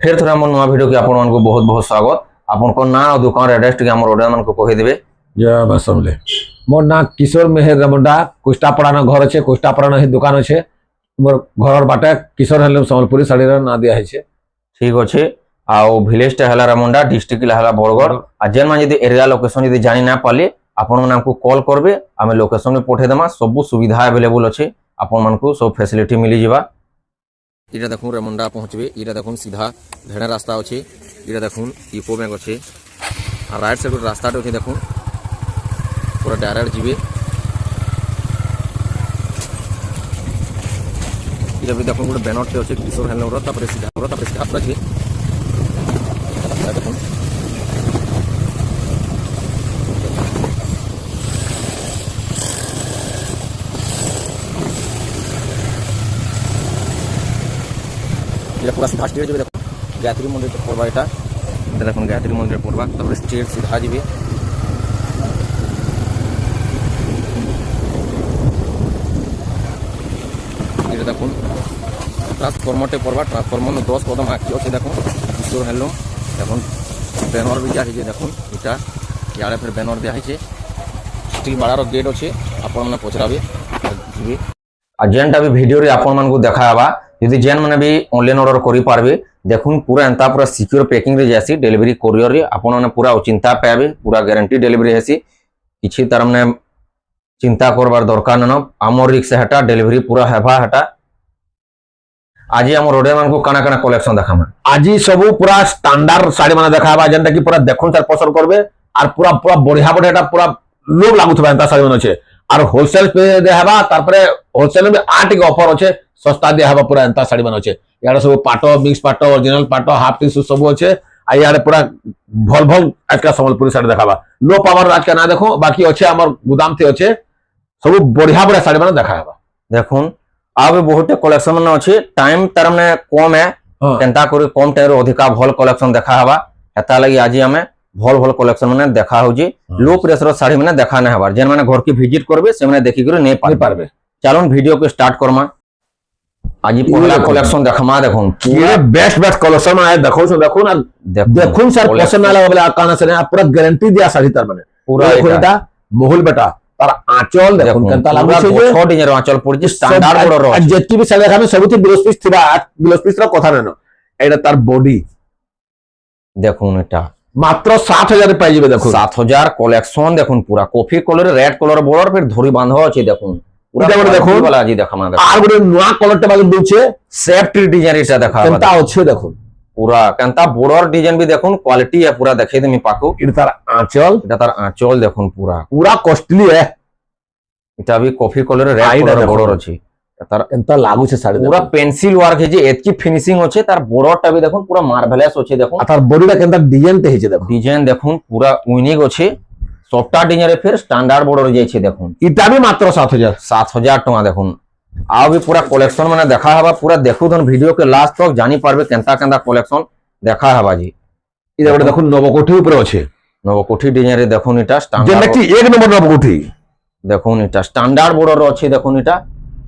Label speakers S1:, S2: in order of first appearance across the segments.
S1: फिर थोड़ा मोर नुआ वीडियो के आपण मानको बहुत बहुत स्वागत। आपनको ना और दुकान एड्रेस टिके हमर ऑडियंस मानको कहि देबे।
S2: जय बसमले मोर ना किशोर मेहर रमंडा कुष्टापड़ा घर अच्छे कुष्टापड़ा ही दुकान अच्छे मोर घर बाटे किशोर हेलम संबलपुरी साड़ी ना दिया है
S1: ठीक अच्छे आउ विलेज टा हला रमंडा डिस्ट्रिक्ट हला बरगढ़ आ जेन मान यदि एरिया लोकेशन यदि जानि ना पाले आपण मन हमको कॉल करबे आमे लोकेशन में पठे देमा सब सुविधा अवेलेबल अच्छे आपण मानको सब फैसिलिटी मिली जिबा। इरा देखूं रमंडा पहुंचबे इरा देखूं सीधा भेड़ा रास्ता अच्छे इरा देखूं इको बैंक अच्छे आ राइट साइड रास्ता अच्छे देखूं पूरा डायरेक्ट जीवे इरा भी देखूं गोटे बैनर टे अच्छे किशोर हेलम तापर सीधा अच्छे देखूं पूरा सीधा स्ट्रेट जी देखो गायत्री मंदिर पड़वा यहाँ देखो गायत्री मंदिर पड़वा तब स्ट्रेट सीधा जी देखो ट्रांसफर्मर टे पड़वा ट्रांसफर्मर में 10 कदम आगे अच्छे देखो किशोर हेलम देखो बैनर भी दिया देखो इटा इे फिर बैनर दिखाई स्टील बाड़ार गेट अच्छे आपने पचराबे जी आ जेनटा भी वीडियो रे आपण मानकु देखाबा यदि जेन माने भी ऑनलाइन ऑर्डर करि पारबे देखुन पूरा एंता पूरा सिक्योर पैकिंग रे जासी डिलीवरी कोरियर रे आपण माने पूरा चिंता पाबे पूरा गारंटी डिलीवरी हेसी किछि तार माने चिंता करबार दरकार न आमर रिक्स हटा डिलीवरी पूरा हेबा हटा। आज हमर ऑर्डर मानकु काना काना कलेक्शन देखामा
S2: आज सब पूरा स्टैंडर्ड साड़ी माने देखाबा जेनटा कि पूरा देखुन सर पसंद करबे और पूरा पूरा बढ़िया बढ़िया पूरा लोग लागुथबा एंता साड़ी माने छे और होलसेल पे देहाबा तारपरे होलसेल में आटे ऑफर अच्छे सस्ता दिया पूरा एंता साड़ी बन अच्छे यार सब पाटो मिक्स पाटो ओरिजिनल पाटो हाफ टी सब अच्छे आ यार पूरा भल भल आज का संबलपुरी साड़ी देखाबा लो पावर आज का ना देखो बाकी अच्छे हमर गोदाम थे अच्छे सब बढ़िया बढ़िया साड़ी बन देखाबा
S1: देखुन आबे बहुत कलेक्शन मन अच्छे टाइम तार माने कम है केनता करी कम टाइम रे अधिका भल कलेक्शन देखाबा एता लगी आज हमें भल भल कलेक्शन माने देखा होजी लो प्राइस रो साड़ी माने देखा ना हबार जेन माने घर की विजिट करबे से माने देखि करे नै पारबे। चलो वीडियो को स्टार्ट करमा आज पहला कलेक्शन देखमा देखो
S2: ये बेस्ट बेस्ट कलेक्शन है देखो सो देखो ना देखो सर पसंद ना लगे काना से पूरा गारंटी दिया साड़ी तार माने पूरा एटा मोहल बेटा तार आंचल देखो केनता लागो छे जे 6 डिजाइन आंचल पड़जी स्टैंडर्ड बॉर्डर रो जेती भी साड़ी देखामे सबथि ब्लाउज पीस रो कथा ननो एटा तार बॉडी
S1: देखो एटा
S2: मात्र 7000 पाई जेबे देखो
S1: 7000 कलेक्शन देखो पूरा coffee colour red colour border फिर धोरी बांधो अछि देखो पूरा देखो वाला जी देखमा
S2: आर गोटे नया कलर टे बागे दूचे
S1: सेफ्टी डिजाइन इटा देखा
S2: केनता अच्छे देखो
S1: पूरा केनता बॉर्डर डिजाइन भी देखो क्वालिटी है पूरा देखे देमी पाको
S2: इटा तार
S1: आंचल देखो पूरा
S2: पूरा कॉस्टली है
S1: इटा भी coffee colour red colour border अछि तार
S2: एंता लागु छे साड़ी
S1: पूरा पेंसिल वर्क है जे एतकी फिनिशिंग होचे तार बॉर्डर टा भी देखो पूरा मार्वेलस होचे देखो
S2: तार बॉडी टा केनता डिजाइन ते हेचे देखो
S1: डिजाइन देखो पूरा यूनिक होचे सॉफ्टा डिजाइन रे फिर स्टैंडर्ड बॉर्डर जाय छे देखो
S2: इटा भी मात्र
S1: 7000 टका देखो आ भी पूरा कलेक्शन माने देखा हबा पूरा देखु धन वीडियो के लास्ट तक जानि पारबे केनता केनता कलेक्शन देखा हबा जी
S2: इदा गोटे देखो नवकोठी ऊपर अछि
S1: नवकोठी डिजाइन रे देखो इटा
S2: स्टैंडर्ड जेना कि एक नंबर नवकोठी
S1: देखो इटा स्टैंडर्ड बॉर्डर रो अछि देखो इटा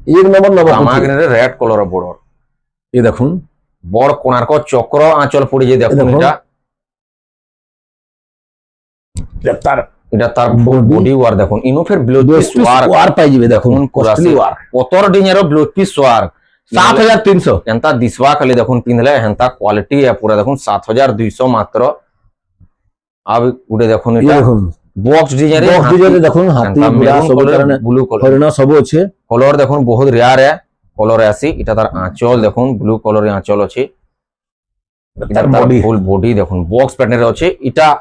S2: एक नंबर
S1: नवकोठी रे रेड कलर बॉर्डर
S2: ये देखो
S1: बड़ कोणार्क चक्र आंचल पड़ी जे देखो इटा तार बॉडी वार देखो इनो फिर ब्लाउज पीस
S2: वार पाई जेबे देखो
S1: कॉस्टली वार पतर डिजाइन रो ब्लाउज पीस वार
S2: 7300
S1: एंता दिसवा खाली देखो पिनले हेंता क्वालिटी है पूरा देखो 7200 मात्र अब गुडे देखो इटा बॉक्स डिजाइन
S2: देखो हाथी पूरा सब तरह
S1: ब्लू कलर
S2: सब अच्छे
S1: कलर देखो बहुत रेयर है कलर आसी इटा तार आंचल देखो ब्लू कलर आंचल अछि इटा तार फुल बॉडी देखो बॉक्स पैटर्न रे अछि इटा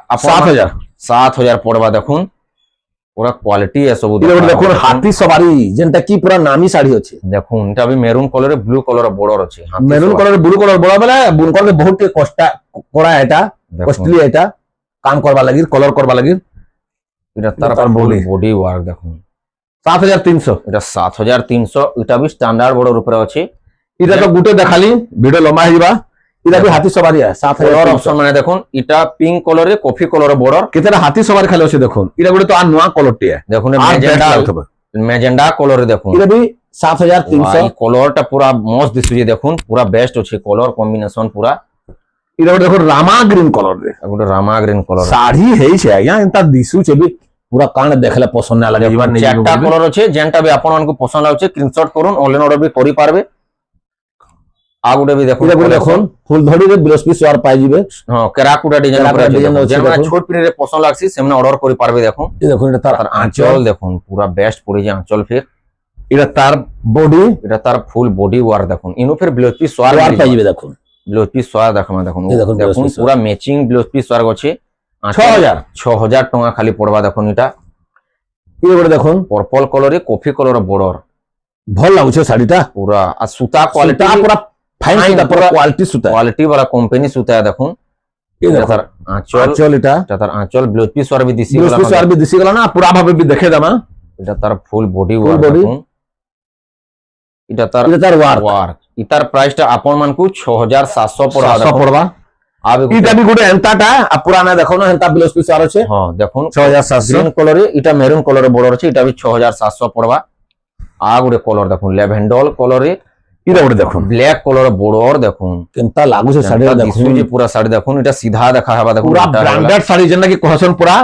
S1: 7000 पड़वा देखो पूरा क्वालिटी है सब
S2: देखो हाथी सवारी जेनटा की पूरा नामी साड़ी अछि
S1: देखो इटा भी maroon colour blue colour border अछि
S2: maroon colour blue colour border वाला बुनकर में बहुत कष्टा कोड़ा एटा कॉस्टली एटा काम करबा लागि कलर करबा लागि
S1: इटा तार बॉडी वर्क देखो
S2: 7300
S1: इटा 7300 इटा भी स्टैंडर्ड बॉर्डर ऊपर अछि
S2: इटा तो गुटे देखाली वीडियो लंबा हिबा इटा भी हाथी सवारी है 7000
S1: ऑप्शन माने देखो इटा पिंक कलर रे कॉफी कलर बॉर्डर
S2: केतेरा हाथी सवारी खाली अछि देखो इटा गुटे तो आ नया कलर टी है
S1: देखो मैजेंडा कलर रे देखो
S2: इटा भी 7300
S1: कलर टा पूरा मस्त दिसुजे देखो पूरा बेस्ट अछि कलर कॉम्बिनेशन पूरा
S2: এটা ଗୋଟେ ଦେଖ ରାମା ଗ୍ରୀନ କଲର ରେ
S1: ଗୋଟେ ରାମା ଗ୍ରୀନ କଲର
S2: ଶାଢୀ ହେଇছে ଆଜ୍ଞା ଏନ୍ତା ଦିଶୁଛେ ବି ପୁରା କାଣ ଦେଖିଲେ ପସନ୍ଦ ନା ଲାଗେ ଯିବାର
S1: ଚାରିଟା କଲର ଅଛି ଯେନ୍ଟା ବି ଆପଣମାନଙ୍କୁ ପସନ୍ଦ ଲାଗୁଛି ସ୍କ୍ରିନଶଟ କରୁନ୍ ଅନଲାଇନ ଅର୍ଡର ବି କରିପାରିବେ ଆଉ ଗୋଟେ ବି ଦେଖୁন
S2: দেখুন ফুল ধড়িরে বিলসপি সোয়ার পাইଯିବେ
S1: ହଁ କେରାକୁଟା ଡିଜାଇନ
S2: କେରାକୁଟା design ଅଛି
S1: ଯେମାନେ
S2: ଦେଖୁন।
S1: ଛୋଟ ପିଢିରେ ପସନ୍ଦ ଲାଗ୍ସି ସେମାନେ ଅର୍ଡର କରିପାରିବେ ଦେଖୁন
S2: এই দেখুন এটা তার
S1: তার
S2: আঁচল
S1: আঁচল দেখুন পুরা বেস্ট পড়েছে আঁচল ফির
S2: এটা তার বডি
S1: এটা তার ফুল বডি ওয়ার দেখুন ইনু ফির ব্লাউজ পিস সোয়ার
S2: সোয়ার পাইଯିବେ দেখুন
S1: ব্লাউজ পিস সোয়ার দেখুন দেখুন
S2: এই দেখুন blouse
S1: দেখুন
S2: piece
S1: পুরা ম্যাচিং ব্লাউজ পিস সোয়ার আছে
S2: 6000
S1: 6000 টাকা খালি পড়বা দেখুন এটা
S2: এই ଗୋଟେ দেখুন
S1: পর্পল কলরে কফি কলর বর্ডর
S2: ভাল লাগুছে শাড়িটা
S1: পুরা আর সুতা কোয়ালিটি
S2: কোয়ালিটি পুরা ফাইন
S1: Fine,
S2: সুতা পুরা
S1: পুরা
S2: কোয়ালিটি সুতা
S1: কোয়ালিটি वाला কোম্পানি সুতা দেখুন
S2: এই
S1: এটা
S2: দেখুন
S1: তার আঁচল
S2: আঁচল এটা
S1: এটা তার আঁচল ব্লাউজ পিস সোয়ার বি দিছি
S2: বিলসপি সোয়ার বি দিছি গলা না পুরা ভাবে বি দেখে দামা
S1: এটা তার ফুল বডি
S2: Full
S1: ওয়ার
S2: body।
S1: দেখুন এটা তার
S2: এটা তার ওয়ার
S1: ওয়ার্ক ইতার প্রাইসটা আপন মানকু 6700 পড়া
S2: 700 পড়বা
S1: আবে
S2: এটা বি গুটে এন্তাটা আর পুরানা দেখো না এন্তা বিলসপি সোয়ার আছে
S1: হ্যাঁ দেখুন
S2: 6700
S1: গ্রিন কলরে এটা মেরুন কলরে বর্ডর আছে এটা বি 6700 পড়বা আ গুটে কলর দেখুন ল্যাভেন্ডর কলরে
S2: এটা ଗୋଟେ দেখুন
S1: ব্ল্যাক কলর বর্ডর দেখুন
S2: কেনতা লাগুছে শাড়িটা দেখুন
S1: দিশুজি পুরা শাড়ি দেখুন এটা সিধা দেখা হবা দেখুন
S2: পুরা
S1: এটা হলা।
S2: ব্র্যান্ডেড শাড়ি যেটা কি কহসন পুরা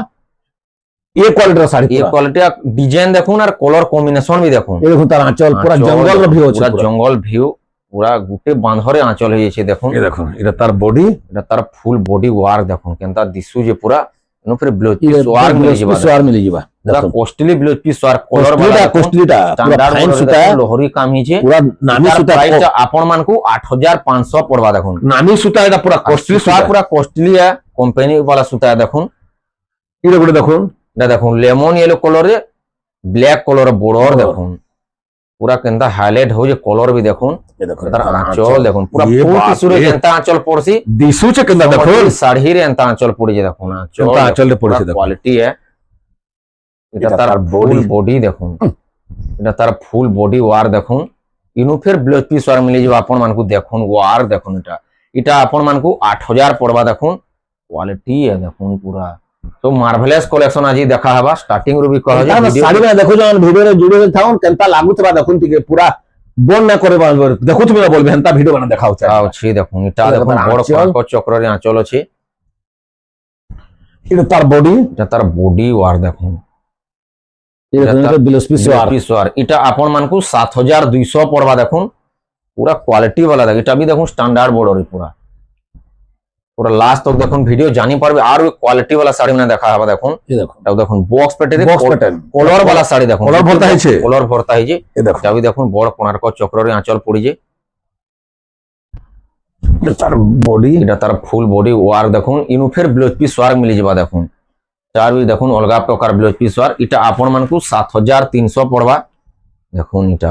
S2: এই কোয়ালিটির শাড়ি
S1: এই কোয়ালিটি ডিজাইন দেখুন আর কলর কম্বিনেশন বি দেখুন
S2: এই দেখুন তার আঁচল পুরা
S1: আঁচল
S2: জঙ্গল ভিউ আছে
S1: পুরা
S2: পুরা
S1: জঙ্গল ভিউ পুরা গুটে বাঁধরে আঁচল হয়ে যাচ্ছে দেখুন
S2: এই দেখুন এটা তার বডি
S1: এটা তার ফুল বডি ওয়ার্ক দেখুন কেনতা দিশু যে পুরা এনো ফির ব্লাউজ
S2: এটা
S1: পিস ওয়ার্ক মিলি যাবা
S2: সোয়ার মিলি যাবা
S1: পুরা
S2: দেখুন
S1: costly blouse piece work colour
S2: কোস্টলিটা কোস্টলিটা পুরা
S1: স্ট্যান্ডার্ড
S2: ফাইন সুতা
S1: লহরি কাম হিছে
S2: পুরা নামি
S1: তার
S2: সুতা
S1: প্রাইসটা আপন মানকু 8500 পড়বা দেখুন
S2: নামি সুতা এটা পুরা কস্টলি
S1: সুতা
S2: সুতা
S1: পুরা কস্টলি কোম্পানি वाला সুতা দেখুন
S2: এটা করে দেখুন
S1: এটা দেখুন লেমন ইয়েলো কলরে ব্ল্যাক কলর বর্ডর দেখুন পুরা কেনতা হাইলাইট হয়ে কলর বি দেখুন
S2: এই দেখুন
S1: তার আঁচল দেখুন পুরা
S2: ইয়ে
S1: ফুল
S2: বাপ
S1: টিসুরে
S2: রে।
S1: কেনতা আঁচল পড়ছি
S2: দিশুছে কেনতা দেখুন
S1: শাড়ির এনতা আঁচল পড়িছে দেখুন আঁচল
S2: কেনতা আঁচলে পড়েছে দেখুন
S1: কোয়ালিটি এটা
S2: এটা
S1: তার
S2: তার
S1: ফুল
S2: body।
S1: বডি দেখুন এটা তার ফুল বডি ওয়ার দেখুন ইনু ফের ব্লাউজ পিস ওয়ার মিলি যাব আপন মানকু দেখুন ওয়ার দেখুন এটা এটা আপন মানকু 8000 পড়বা দেখুন কোয়ালিটি দেখুন পুরা তো মার্ভেলাস কালেকশন আজি দেখা হবা স্টার্টিং রু বি কহ যে ভিডিও
S2: শাড়ি মানে দেখো যখন ভিডিওরে জুড়ে থাকুন কেনতা লাগুতবা দেখুন ঠিক পুরা বন না করে দেখো তুমি না বলবে হেনতা ভিডিও বানা দেখাও চাই
S1: আছে দেখুন এটা
S2: এটা
S1: দেখুন
S2: তার
S1: বড়
S2: আঁচল।
S1: কাঁকর চক্রের আঁচল আছে
S2: এটা তার বডি
S1: এটা তার বডি ওয়ার দেখুন
S2: এটা
S1: এটা
S2: কিন্তু বিলসপি সোয়ার
S1: পিস ওয়ার এটা আপন মানকু 7200 পড়বা দেখুন পুরা কোয়ালিটি वाला দেখ এটা বি দেখুন স্ট্যান্ডার্ড বর্ডর পুরা পুরা লাস্ট তক দেখুন ভিডিও জানি পারবে আর ওই কোয়ালিটি वाला শাড়ি মানে দেখা হবে দেখুন
S2: এই দেখুন
S1: এটাও দেখুন box pattern
S2: box pattern
S1: colour वाला শাড়ি দেখুন
S2: কলর ভর্তা হয়েছে।
S1: কলর ভর্তা হয়েছে
S2: এই দেখুন
S1: এটা বি দেখুন বড় কোণার্ক চক্রের আঁচল পড়িছে
S2: এটা তার বডি
S1: এটা তার ফুল বডি ওয়ার দেখুন ইনু ফের ব্লাউজ পিস ওয়ার্ক মিলি যাবা দেখুন তার বি দেখুন অলগা প্রকার ব্লাউজ পিস ওয়ার্ক এটা আপন মানকু 7300 পড়বা দেখুন এটা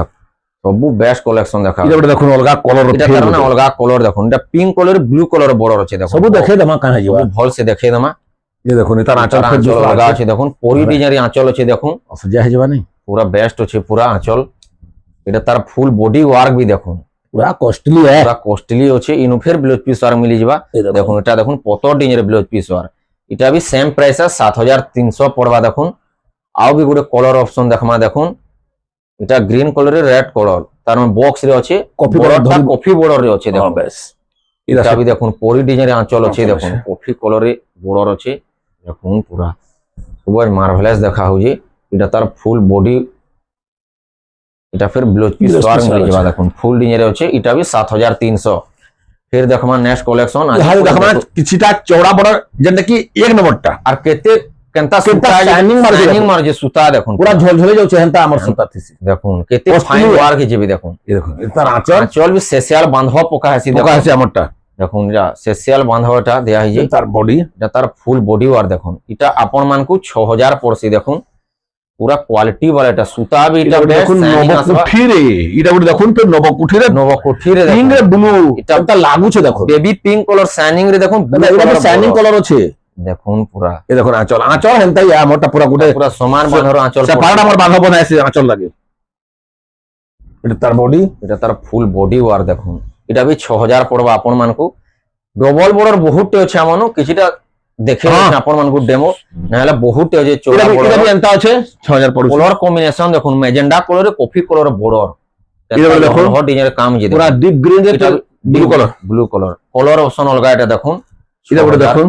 S1: সবু বেস্ট কালেকশন দেখা
S2: এটা ଗୋଟେ দেখুন অলগা কলর
S1: এটা তার মানে অলগা কলর দেখুন এটা pink colour blue colour border আছে দেখুন
S2: সবু দেখে দেমা কানা যাবা
S1: সবু ভাল সে দেখে দেমা
S2: এই দেখুন এটা আঁচল
S1: আঁচল
S2: ফের
S1: আঁচল অলগা
S2: আছে
S1: আছে দেখুন পরি ডিজাইনের আঁচল আছে দেখুন
S2: অসজা হয়ে যাবা নাই
S1: পুরা বেস্ট আছে পুরা আঁচল এটা তার ফুল বডি ওয়ার্ক বি দেখুন
S2: পুরা কস্টলি है
S1: পুরা কস্টলি আছে ইনু ফের ব্লাউজ পিস ওয়ার্ক মিলি যাবা
S2: এই দেখুন
S1: দেখুন এটা দেখুন পতর ডিজাইনের ব্লাউজ পিস ওয়ার্ক এটা বি সেম প্রাইস 7300 পড়বা দেখুন আও বি গুটে কলর অপশন দেখমা দেখুন এটা গ্রিন কলরের রেড কলর তার মানে বক্স রে আছে
S2: কফি
S1: বর্ডরটা
S2: কলর
S1: কফি বর্ডর রে আছে দেখুন
S2: বেশ এটা
S1: এটা বি দেখুন পরি ডিজাইনের আঁচল আছে
S2: আঁচল
S1: দেখুন
S2: আছে।
S1: কফি কলরে বর্ডর আছে দেখুন পুরা সুপার মার্ভেলাস দেখা হচ্ছে এটা তার ফুল বডি এটা ফির blouse piece
S2: Blouse
S1: work
S2: piece
S1: মিলি
S2: আছে।
S1: যাবা দেখুন ফুল ডিজাইনের আছে এটা বি 7300 ফির দেখমা নেক্সট কালেকশন
S2: ইহারে দেখমা কিছিটা চৌড়া বড় যেটা কি এক নম্বরটা
S1: আর কেতে কেনতা
S2: কেনতা
S1: সুতা
S2: shining মারছে
S1: শাইনিং
S2: দেখুন।
S1: মারছে সুতা দেখুন
S2: পুরা ঝলঝলে যাচ্ছে হেনতা আমার সুতা থিসি
S1: দেখুন কেতে
S2: Costly
S1: ফাইন
S2: হয়।
S1: ওয়ার্ক হিসেবে দেখুন
S2: এই দেখুন এটা তার আঁচল
S1: আঁচল বি স্পেশাল বাঁধব পোকা হাসি
S2: পোকা
S1: দেখুন
S2: আছে আমারটা
S1: দেখুন এটা স্পেশাল বাঁধবটা দেয়া হইছে
S2: তার বডি
S1: এটা তার ফুল বডি ওয়ার দেখুন এটা আপন মানকু 6000 পড়ছি দেখুন পুরা কোয়ালিটি वाला এটা সুতা বি এটা
S2: দেখুন নবকুঠিরে এটা বড় দেখুন তো নবকুঠিরে
S1: নবকুঠিরে
S2: পিঙ্ক
S1: দেখুন
S2: রে ব্লু
S1: এটা-
S2: এটা লাগুছে দেখুন
S1: বেবি পিঙ্ক কলর শাইনিং রে দেখুন blue
S2: এটা
S1: colour
S2: শাইনিং
S1: border।
S2: কালার আছে
S1: দেখুন পুরা
S2: এই দেখুন আঁচল আঁচল হেনতাই আমারটা পুরা গুটে
S1: পুরা সমান বাঁধর আঁচল
S2: সেপারেট আমার বাঁধব না আছে আঁচল লাগে এটা তার বডি
S1: এটা তার ফুল বডি ওয়ার দেখুন এটা বি 6000 পড়বা আপন মানকু ডবল বর্ডর বহুতটি আছে আমানো কিছুটা দেখে
S2: হ্যাঁ।
S1: আপন মানকু ডেমো নাহলে বহুতটি আছে চৌড়া
S2: এটা
S1: বর্ডর
S2: বি এন্তা আছে 6000 পড়ুছে
S1: কলর কম্বিনেশন দেখুন ম্যাজেন্ডা কলরে কফি কলর বর্ডর
S2: এটা দেখুন
S1: হট ডিজাইনের কাম যে
S2: পুরা ডিপ গ্রিন রে ব্লু কালার
S1: কলর অপশন অলগা এটা দেখুন
S2: এটা বড় দেখুন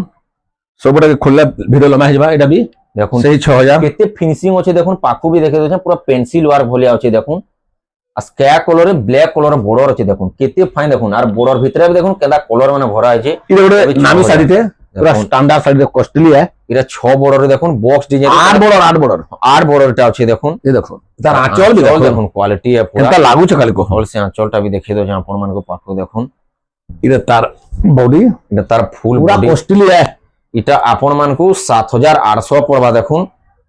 S2: সবটাকে খুললে ভিডিও লম্বা হয়ে যাবে এটা বি
S1: দেখুন
S2: সেই 6000
S1: কেতে ফিনিশিং আছে দেখুন পাখু বি দেখে দেছেন পুরো পেন্সিল ওয়ার্ক ভলিয়া আছে দেখুন আর স্কাই কলরে ব্ল্যাক কলর বর্ডর আছে দেখুন কেতে ফাইন দেখুন আর বর্ডর ভিতরে বি দেখুন কেদা কলর মানে ভরা আছে
S2: এটা বড় নামি শাড়িতে পুরা স্ট্যান্ডার্ড শাড়িতে কস্টলি
S1: এটা 6 বর্ডরে দেখুন বক্স ডিজাইন 8 বর্ডরটা আছে দেখুন
S2: এই দেখুন তার আঁচল বি
S1: দেখুন কোয়ালিটি পুরা
S2: এটা লাগুছে খালি কো
S1: হল সে আঁচলটা বি দেখিয়ে দেছেন আপন মানকে পাখু দেখুন
S2: এটা তার বডি
S1: এটা তার ফুল
S2: পুরা
S1: বডি
S2: কস্টলি
S1: এটা আপন মানকু 7800 পড়বা দেখুন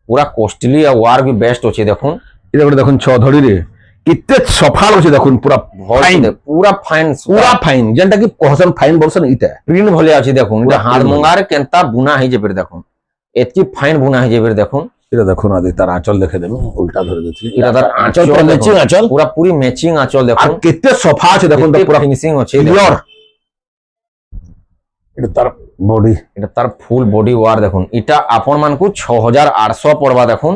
S1: পুরা কস্টলি আর ওয়ার্ক বি বেস্ট আছে দেখুন
S2: এটা বড় দেখুন 6 ধড়ি রে কিতে সফল আছে দেখুন পুরা ফাইন
S1: পুরা ফাইন
S2: যেটা কি কোহসন ফাইন বলছেন এটা
S1: প্রিন্ট ভলে আছে দেখুন এটা হাত মঙ্গার কেনতা বুনা হয়ে যাবে দেখুন এতকি ফাইন বুনা হয়ে যাবে দেখুন
S2: এটা দেখুন আদি তার আঁচল দেখে দেবেন উল্টা ধরে দিচ্ছি
S1: এটা তার আঁচল
S2: ম্যাচিং আঁচল
S1: পুরা পুরি ম্যাচিং আঁচল
S2: আর
S1: দেখুন
S2: কিতে সফা আছে দেখুন তো পুরা
S1: ফিনিশিং আছে
S2: ক্লিয়ার এটা তার বডি
S1: এটা তার ফুল বডি ওয়ার দেখুন এটা আপন মানকু 6800 পড়বা দেখুন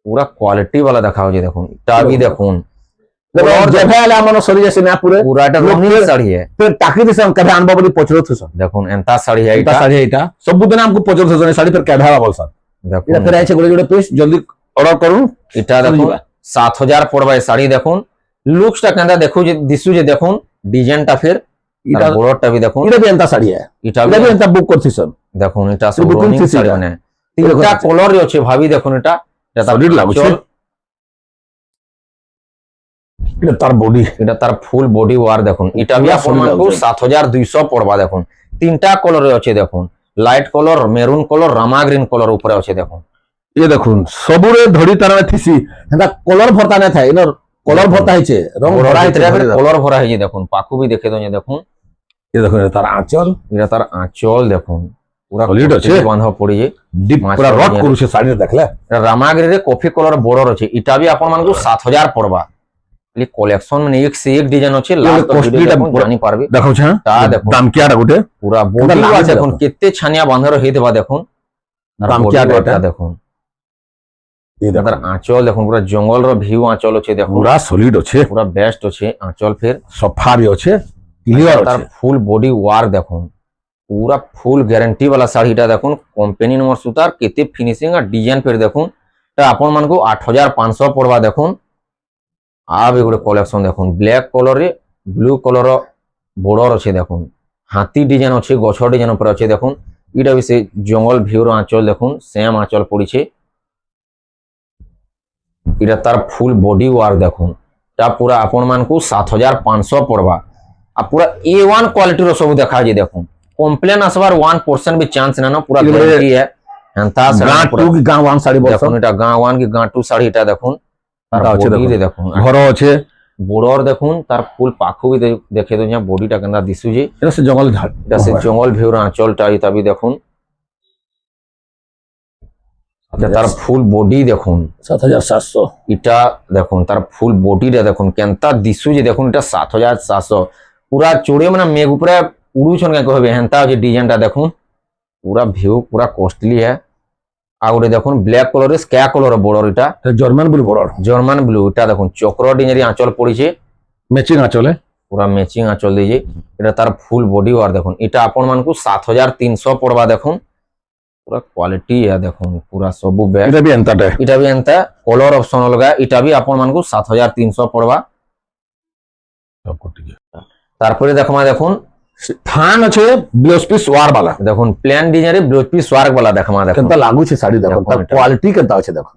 S1: পুরা কোয়ালিটি वाला দেখা হচ্ছে দেখুন এটা বি দেখুন
S2: দেখুন যেভাবে আলে আমন সরি যাচ্ছে না পুরো
S1: পুরা এটা রঙিন শাড়ি है
S2: তো টাকি দিছন কবে আনবা বলি পচরত হছন
S1: দেখুন এন্তা শাড়ি है
S2: এটা শাড়ি এটা সবুদিন আমকো পচরত হছন শাড়ি ফের কেভাবা বলছন
S1: দেখুন
S2: এটা ফের আইছে গোলে গোলে পিস জলদি অর্ডার করুন
S1: এটা দেখুন 7000 পড়বা এই শাড়ি দেখুন লুকসটা কেন্দা দেখো যে দিসু যে দেখুন ডিজাইনটা ফের
S2: এটা
S1: এটা বড়টা বি দেখুন
S2: এটা বি এন্তা শাড়ি
S1: এটা
S2: এটা বি এন্তা বুক করছিছন
S1: দেখুন এটা সব
S2: এটা
S1: রঙিন
S2: কোন
S1: শাড়ি
S2: সিসি
S1: মানে তিনটা কালার আছে ভাবি দেখুন এটা এটা তার
S2: সলিড লাগুছে
S1: আঁচল,
S2: এটা তার বডি
S1: এটা তার ফুল বডি ওয়ার দেখুন এটা বি
S2: পুরা
S1: আপন
S2: solid
S1: মানকু
S2: লাগুছে।
S1: 7200 পড়বা দেখুন তিনটা কালারে আছে দেখুন লাইট কালার মেরুন কালার রামা গ্রিন কালার উপরে আছে দেখুন
S2: ये দেখুন সবুরে ধড়ি তার থিসি এটা কলর ভর্তা না থাকে এর কলর ভর্তা হইছে রং ভরা হইছে
S1: কালার ভরা হয়েছে দেখুন পাখু বি দেখে দেন দেখুন
S2: এই দেখুন এটা তার আঁচল
S1: এটা তার আঁচল দেখুন পুরা
S2: Solid আছে।
S1: বাঁধা পড়িছে
S2: ডিপ
S1: মাছ
S2: পুরা রড
S1: পড়ে
S2: করুছে শাড়ি দেখলে
S1: এটা রামাগিরি কফি কালার বর্ডর আছে এটা বি আপন মানকু 7000 পড়বা এই কালেকশন মানে এক সে এক ডিজাইন আছে লাস্ট
S2: costly টা পুরা-
S1: জানি পারবে
S2: দেখো হ্যাঁ
S1: তা দেখুন
S2: দাম কি আটা গুটে
S1: পুরা বডি
S2: লাগুছে
S1: আছে দেখুন
S2: দেখুন।
S1: কেতে ছানিয়া বাঁধার হয়ে দেবা দেখুন আর
S2: দাম কি
S1: body
S2: আটা
S1: ওয়ার্কটা
S2: এটা?
S1: দেখুন
S2: এই
S1: তার
S2: দেখুন
S1: আঁচল দেখুন পুরা জঙ্গলর ভিউ আঁচল আছে দেখুন
S2: পুরা সলিড আছে
S1: পুরা বেস্ট আছে আঁচল ফের
S2: সফারি আছে ক্লিয়ার
S1: তার
S2: আছে
S1: ফুল বডি ওয়ার দেখুন পুরা ফুল গ্যারান্টি वाला শাড়িটা দেখুন কোম্পানি নম্বর সুতার কেতে ফিনিশিং আর ডিজাইন ফের দেখুন এটা আপন মানকু 8500 পড়বা দেখুন আব এগুলো কালেকশন দেখুন ব্ল্যাক কলরে ব্লু কলর বর্ডর আছে দেখুন হাতি ডিজাইন আছে গছর ডিজাইন উপরে আছে দেখুন এটা বি সে জঙ্গল ভিউর আঁচল দেখুন সেম আঁচল পড়িছে এটা তার ফুল বডি ওয়ার দেখুন তা পুরা আপন মানকু 7500 পড়বা আর পুরা A1 কোয়ালিটির সব দেখা যায় দেখুন কমপ্লেন আসবার 1% भी चांस ना पूरा
S2: এগুলো
S1: গ্যারান্টি है হ্যাঁ
S2: গাঁ টু কি গাঁ ওয়ান শাড়ি বলছো
S1: দেখুন এটা গাঁ 1 কি গাঁ 2 শাড়িটা দেখুন তার
S2: এটা আছে
S1: বডি
S2: দেখুন।
S1: দেখুন
S2: ঘর আছে
S1: বড়র দেখুন তার ফুল পাখু বি দেখে তো বডিটা কেনা দিছু যে
S2: এটা সে জঙ্গল ঝাড়
S1: এটা সে জঙ্গল ভিউর আঁচলটা এটা বি দেখুন এটা তার ফুল বডি দেখুন
S2: 7700
S1: এটা দেখুন তার ফুল বডিটা দেখুন কেনতা দিছু যে দেখুন এটা 7700 পুরা চড়ে মানে মেঘ উপরে উড়ুছন কে কহবে হেনতা যে ডিজাইনটা দেখুন পুরা ভিউ পুরা কস্টলি है আর ওটা দেখুন ব্ল্যাক কালারের স্কাই কালারের বর্ডর এটা
S2: এটা জার্মান বলি বড়
S1: জার্মান ব্লু এটা দেখুন চক্র ডিজাইনের আঁচল পড়িছে
S2: ম্যাচিং আঁচলে
S1: পুরা ম্যাচিং আঁচল দিয়েছে এটা তার ফুল বডি ওয়ার দেখুন এটা আপন মানকু 7300 পড়বা দেখুন পুরা কোয়ালিটি দেখুন পুরা সবু ব্যাগ
S2: এটা বি এন্তাটা
S1: এটা বি এন্তা কলর অপশন অলগা এটা বি আপন মানকু 7300 পড়বা তারপরে দেখুন
S2: থান আছে ব্লাউজ পিস ওয়ার বালা
S1: দেখুন প্ল্যান ডিজাইনের ব্লাউজ পিস ওয়ার্ক वाला দেখুন
S2: কেনতা লাগুছে শাড়ি দেখুন
S1: দেখুন
S2: তার
S1: এটা।
S2: কোয়ালিটি কেনতা আছে দেখুন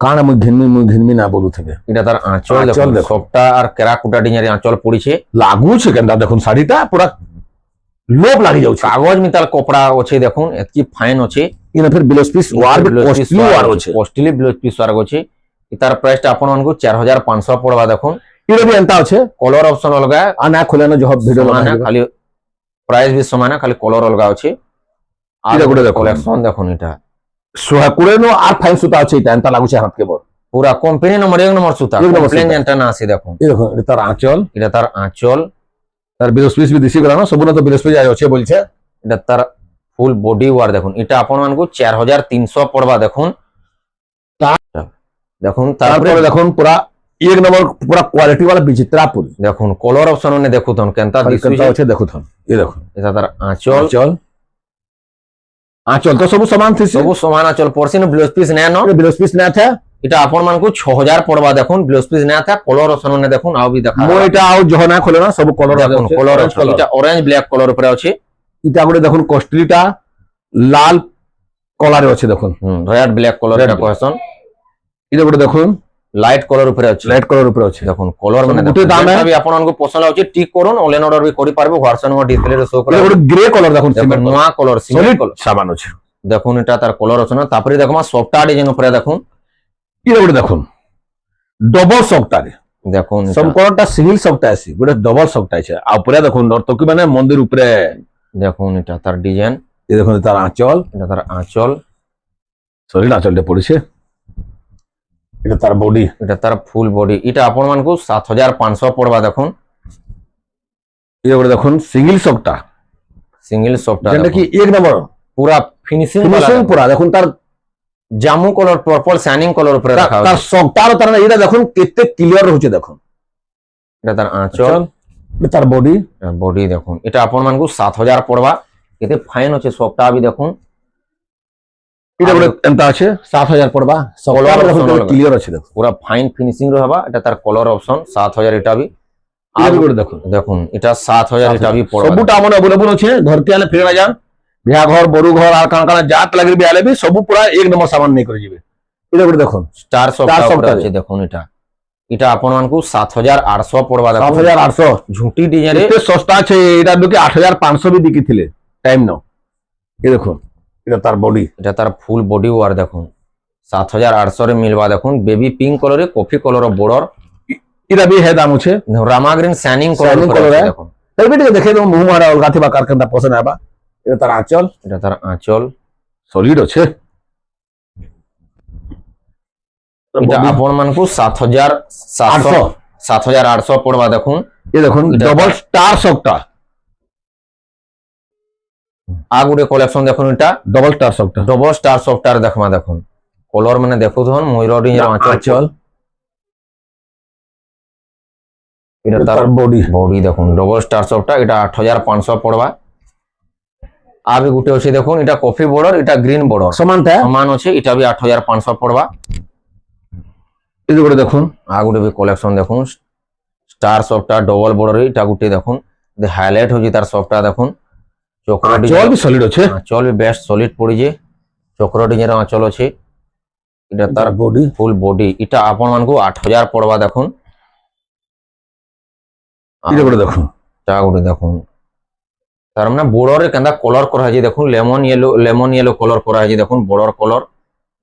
S2: কারণ মুই ঘিনমি না বলু থেকে
S1: এটা তার আঁচল
S2: আঁচল
S1: দেখুন
S2: দেখুন।
S1: সবটা আর কেরাকুটা ডিজাইনের আঁচল পড়িছে
S2: লাগুছে কেনতা দেখুন শাড়িটা পুরা লোভ লাগি যাচ্ছে
S1: কাগজ মিতাল কপড়া আছে দেখুন এতকি ফাইন আছে
S2: ইনা ফির ব্লাউজ পিস ওয়ার বি কস্টলি ওয়ার আছে
S1: কস্টলি ব্লাউজ পিস ওয়ার্ক আছে তার প্রাইসটা আপন মানকু 4500 পড়বা দেখুন
S2: এটা বি এন্তা আছে
S1: কলর অপশন অলগা
S2: আর না খুলে না জব ভিডিও
S1: সমান
S2: লাগা
S1: খালি প্রাইস বি সমান খালি কলর অলগা আছে আর
S2: এটা গুলো দেখুন।
S1: কালেকশন দেখুন এটা
S2: সোহা করে নো আর ফাইন সুতা আছে এটা এন্তা লাগুছে হাত কেবল
S1: পুরা কোম্পানি নম্বর 1 নম্বর সুতা
S2: এক নম্বর
S1: কমপ্লেন
S2: সুতা।
S1: জানটা না আছে দেখুন
S2: এই দেখুন এটা তার আঁচল
S1: এটা তার আঁচল
S2: তার ব্লাউজ পিস বি দিছি গলা না সবুনা তো ব্লাউজ পিস আছে বলছে
S1: এটা তার ফুল বডি ওয়ার দেখুন এটা আপন মানকু 4300 পড়বা দেখুন দেখুন তারপরে
S2: তারপরে দেখুন পুরা এক নম্বর পুরা কোয়ালিটি वाला বিচিত্রাপুর
S1: দেখুন কলর অপশন মানে দেখুন কেনতা
S2: কেনতা আছে দেখুন এই দেখুন
S1: এটা তার আঁচল
S2: আঁচল আঁচল তো সব সমান থিসি
S1: ସବୁ ସମାନ ଆଞ୍ଚଳ ପଡସି ବ୍ଲାଉଜ ପିସ୍ ନେନ
S2: ব্লাউজ পিস না থা
S1: এটা আপন মানকু 6000 পড়বা দেখুন ব্লাউজ পিস না থা কলর অপশন মানে দেখুন আউ বি দেখা
S2: মো এটা আউ জহনা খোলে না সব কলর
S1: দেখুন কলর অপশন এটা অরেঞ্জ ব্ল্যাক কলর উপরে আছে
S2: এটা গুলো দেখুন কস্টলিটা লাল কলারে আছে দেখুন
S1: রেড ব্ল্যাক কলর
S2: Red
S1: এটা
S2: black।
S1: কহসন
S2: এটা গুলো দেখুন
S1: লাইট কলর উপরে আছে
S2: লাইট কলর উপরে আছে
S1: দেখুন কলর মানে
S2: গোটে দাম
S1: যেটা বি আপন মানকু পছন্দ আছে টিক করুন অনলাইন অর্ডর বি করি পারবে হোয়াটসঅ্যাপ নম্বর ডিসপ্লে রে শো
S2: এটা
S1: করে
S2: গুলো গ্রে কলর দেখুন
S1: দেখুন নোয়া কলর সিমেন্ট
S2: সলিড
S1: কলর
S2: সাবান আছে
S1: দেখুন এটা তার কলর আছে না তারপরে দেখো সফটটা ডিজাইন উপরে দেখুন
S2: এটা গুলো দেখুন ডবল সফটারে
S1: দেখুন
S2: সব কলরটা সিঙ্গেল সফটা আছে গোটে ডবল সফটা আছে আর উপরে দেখুন নর্তকী মানে মন্দির উপরে
S1: দেখুন এটা তার ডিজাইন
S2: এই দেখুন তার আঁচল
S1: এটা তার আঁচল
S2: সলিড আঁচলটা পড়েছে এটা তার বডি
S1: এটা তার ফুল বডি এটা আপন মানকু 7500 পড়বা দেখুন
S2: এটা গুলো দেখুন সিঙ্গেল সফটা
S1: সিঙ্গেল সফটটা
S2: যেটা কি এক নম্বর
S1: পুরা ফিনিশিং
S2: ফিনিশিং পুরা দেখুন তার
S1: জামু কলর পার্পল শাইনিং কলর উপরে রাখা
S2: তার
S1: হয়েছে
S2: সফটার তার না এটা দেখুন কেতে ক্লিয়ার হচ্ছে দেখুন
S1: এটা তার আঁচল
S2: এটা তার বডি
S1: বডি দেখুন এটা আপন মানকু 7000 পড়বা এতে ফাইন আছে সফটটা বি দেখুন
S2: এটা গুলো এমতা আছে 7000 পড়বা সফটার
S1: Colour
S2: দেখুন
S1: option অলগা।
S2: ক্লিয়ার আছে দেখুন
S1: পুরা ফাইন ফিনিশিং রহবা এটা তার কলর অপশন 7000 এটা বি
S2: এটা গুলো দেখুন
S1: দেখুন এটা 7000 এটা বি পড়বা
S2: ସବୁଟା ଆମର अवेलेबल ଅଛି ଧରତି ଆଲେ ଫେରେ ନା ଯାନ ବିହା ଘର ବରୁ ଘର আর কানা কানা জাত লাগি বি আলে বি সবু পুরা এক নম্বর সামান নেই করে যাবে এটা গুলো দেখুন
S1: স্টার সফটটা
S2: Star
S1: উপরে
S2: soft
S1: আছে দেখুন এটা এটা আপন মানকু 7800 পড়বা দেখুন
S2: 7800
S1: ঝুঁটি ডিজাইন
S2: এতে সস্তা আছে এটা দুকে 8500 বি বিকিଥିଲେ টাইম নাও এই দেখুন এটা তার বডি
S1: এটা তার ফুল বডি ওয়ার দেখুন 7800 রে মিলবা দেখুন বেবি পিঙ্ক কলরে কফি কলর বর্ডর
S2: এটা বি হে দাম আছে
S1: Rama green shining colour
S2: Shining
S1: উপরে
S2: colour
S1: আছে
S2: है।
S1: দেখুন
S2: তাই বেটি দেখে দাও মুহ মারা অলগা থিবা কার কেনতা পছন্দ আবা এটা তার আঁচল
S1: এটা তার আঁচল
S2: সলিড আছে
S1: এটা আপন মানকু 7700 7800 পড়বা দেখুন
S2: এই দেখুন
S1: এটা-
S2: ডবল স্টার সফটা
S1: আর গুটে কালেকশন দেখুন এটা
S2: ডবল স্টার সফটা
S1: ডবল স্টার সফটওয়্যার দেখমা দেখুন কলর মানে দেখুন ময়ূর ডিজাইন আঁচল
S2: আঁচল
S1: এটা তার
S2: তার বডি
S1: বডি দেখুন ডবল স্টার সফটটা এটা 8500 পড়বা আবি গুটে আছে দেখুন এটা কফি বর্ডর এটা গ্রিন বর্ডর
S2: সমানটা
S1: সমান আছে এটা বি 8500 পড়বা
S2: এই করে দেখুন
S1: আর গুটে বি কালেকশন দেখুন স্টার সফটটা ডবল বর্ডর এটা গুটে দেখুন হাইলাইট হচ্ছে তার সফটটা দেখুন চক্র
S2: আঁচল
S1: ডিজাইন
S2: বি সলিড আছে
S1: আঁচল বি বেস্ট সলিড পড়িছে চক্র ডিজাইন আঁচল আছে এটা তার
S2: তার বডি
S1: ফুল বডি এটা আপন মানকু 8000 পড়বা দেখুন
S2: এটা করে দেখুন
S1: তা গুটে দেখুন তার মানে বর্ডরে কেন্দা কলর করা হয়েছে দেখুন লেমন ইয়েলো কলর করা হয়েছে দেখুন বর্ডর কলর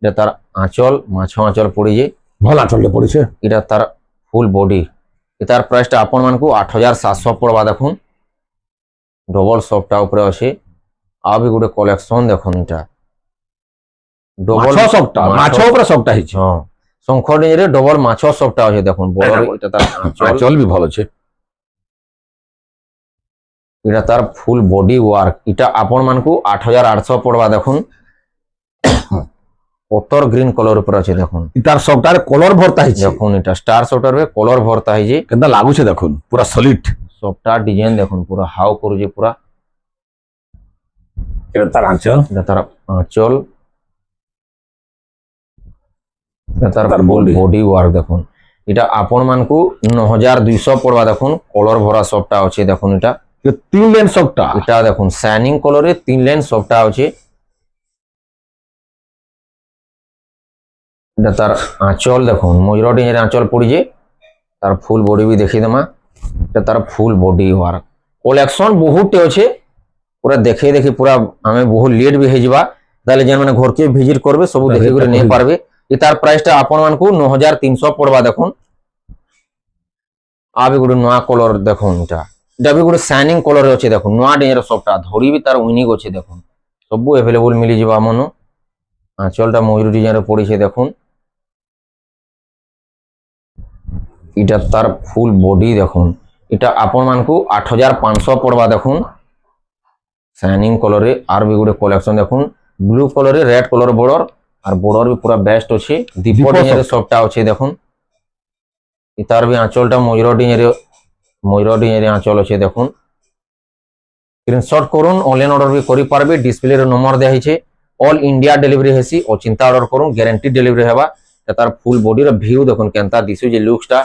S1: এটা তার আঁচল মাছ আঁচল পড়িছে
S2: ভাল আঁচলটা পড়েছে
S1: এটা তার ফুল বডি এটার প্রাইসটা আপন মানকু 8700 পড়বা দেখুন ডবল সফটটা উপরে আছে আবি গুটে কালেকশন দেখুন এটা ডবল
S2: মাছ সফটা মাছ উপরে সফটা হইছে
S1: হ্যাঁ শঙ্খ ডিজাইনে ডবল মাছ সফটটা আছে দেখুন বড় এটা তার আঁচল
S2: আঁচল বি ভালো আছে
S1: এটা তার ফুল বডি ওয়ার্ক এটা আপন মানকু 8800 পড়বা দেখুন পতর গ্রিন কলর উপরে আছে দেখুন
S2: তার সফটার কলর ভর্তা হইছে
S1: দেখুন এটা স্টার সফটওয়্যার কলর ভর্তা হয়েছে
S2: কেনতা লাগুছে দেখুন পুরা সলিড
S1: সফটটা ডিজাইন দেখুন পুরো হাউ করুছে পুরা
S2: এটা তার আঁচল
S1: এটা তার আঁচল এটা তার
S2: তার
S1: ফুল
S2: body।
S1: বডি ওয়ার্ক দেখুন এটা আপন মানকু 9200 পড়বা দেখুন কলর ভরা সফটটা আছে দেখুন এটা
S2: এটা 3 লেন সফটা
S1: এটা দেখুন শাইনিং কলরে 3 লাইন সফটটা আছে এটা তার আঁচল দেখুন ময়ূর ডিজাইন আঁচল পড়িছে তার ফুল বডি বি দেখি দেমা এটা তার ফুল বডি ওয়ার্ক কালেকশন বহুতে আছে পুরা দেখে দেখি পুরা আমি বহু লেট বি হয়ে যাবা তাহলে যেন মানে ঘরকে ভিজিট করবে সব দেখে করে নিয়ে পারবে এ তার প্রাইসটা আপন মানকু 9300 পড়বা দেখুন আবি গুড়ে নয়া কলর দেখুন এটা বি গুড়ে শাইনিং কলর আছে দেখুন নয়া ডিজাইন সবটা ধরি বি তার উইনিক আছে দেখুন সবু अवेलेबल মিলি যাবা মনো আঁচলটা ময়ূর ডিজাইনে পড়িছে দেখুন এটা তার ফুল বডি দেখুন এটা আপন মানকু 8500 পড়বা দেখুন শাইনিং কলরে আর বি গুড়ে কালেকশন দেখুন ব্লু কলরে রেড কলর বর্ডর আর বর্ডর বি পুরা বেস্ট আছে। দীপ
S2: দীপ
S1: ডিজাইনের
S2: সব।
S1: সবটা আছে দেখুন। তার বি আঁচলটা ময়ূর ডিজাইনের আঁচল আছে দেখুন। স্ক্রিনশট করুন, অনলাইন অর্ডর বি করে পারবে। ডিসপ্লে নম্বর দেওয়া হয়েছে। অল ইন্ডিয়া ডেলিভারি হেসি ও চিন্তা অর্ডর করুন, গ্যারান্টি ডেলিভারি হবা। তার ফুল বডির ভিউ দেখুন কেনতা দিশু যে লুকসটা